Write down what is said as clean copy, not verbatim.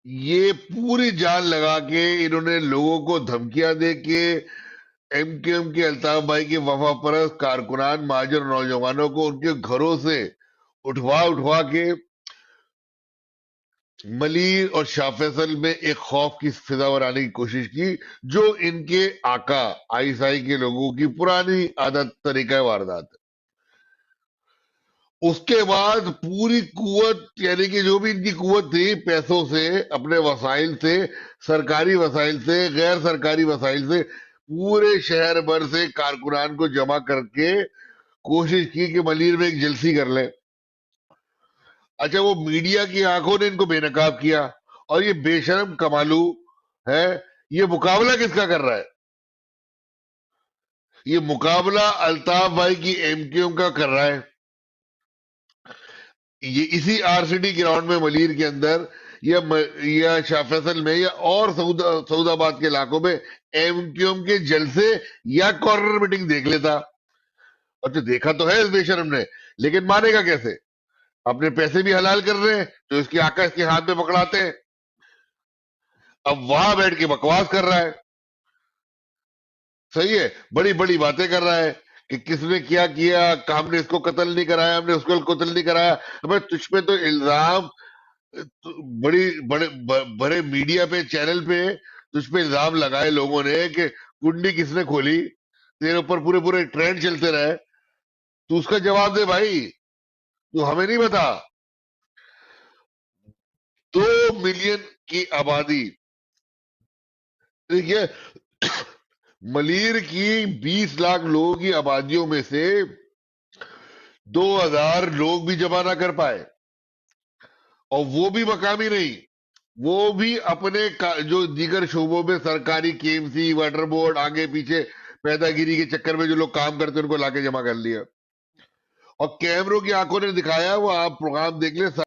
یہ پوری جان لگا کے انہوں نے لوگوں کو دھمکیاں دے کے ایم کیو ایم کے الطاف بھائی کے وفا پرست کارکنان مہاجر نوجوانوں کو ان کے گھروں سے اٹھوا کے ملیر اور شاہ فیصل میں ایک خوف کی فضا بنانے کی کوشش کی، جو ان کے آقا آئیسائی کے لوگوں کی پرانی عادت طریقہ واردات ہے۔ اس کے بعد پوری قوت، یعنی کہ جو بھی ان کی قوت تھی، پیسوں سے، اپنے وسائل سے، سرکاری وسائل سے، غیر سرکاری وسائل سے، پورے شہر بھر سے کارکنان کو جمع کر کے کوشش کی کہ ملیر میں ایک جلسی کر لیں۔ اچھا، وہ میڈیا کی آنکھوں نے ان کو بے نقاب کیا، اور یہ بے شرم کمالو ہے، یہ مقابلہ کس کا کر رہا ہے؟ یہ مقابلہ الطاف بھائی کی ایم کیو ایم کا کر رہا ہے۔ یہ اسی آر سی ڈی گراؤنڈ میں ملیر کے اندر یا شاہ فیصل میں یا اور سعود آباد کے علاقوں میں ایم کیو ایم کے جلسے یا کارنر میٹنگ دیکھ لیتا۔ اور جو دیکھا تو ہے اس بے شرم نے، لیکن مانے گا کیسے؟ اپنے پیسے بھی حلال کر رہے ہیں جو اس کے آقا اس کے ہاتھ میں پکڑاتے ہیں، اب وہاں بیٹھ کے بکواس کر رہا ہے۔ صحیح ہے، بڑی بڑی باتیں کر رہا ہے کہ کس نے کیا ہم نے اس کو قتل نہیں کرایا، ہم نے اس کو قتل نہیں کرایا۔ اب تجھ پہ تو الزام، بڑی بڑے میڈیا پہ، چینل پہ تجھ پہ الزام لگائے لوگوں نے کہ کنڈی کس نے کھولی، تیرے اوپر پورے ٹرینڈ چلتے رہے، تو اس کا جواب دے بھائی، تو ہمیں نہیں بتا۔ 2 ملین کی آبادی، دیکھیے، ملیر کی 20 لاکھ لوگوں کی آبادیوں میں سے 2000 لوگ بھی جمع نہ کر پائے، اور وہ بھی مقامی نہیں، وہ بھی اپنے جو دیگر شعبوں میں سرکاری کے ایم سی، واٹر بورڈ، آگے پیچھے پیدا گیری کے چکر میں جو لوگ کام کرتے ہیں ان کو لا کے جمع کر لیا، اور کیمروں کی آنکھوں نے دکھایا، وہ آپ پروگرام دیکھ لیں۔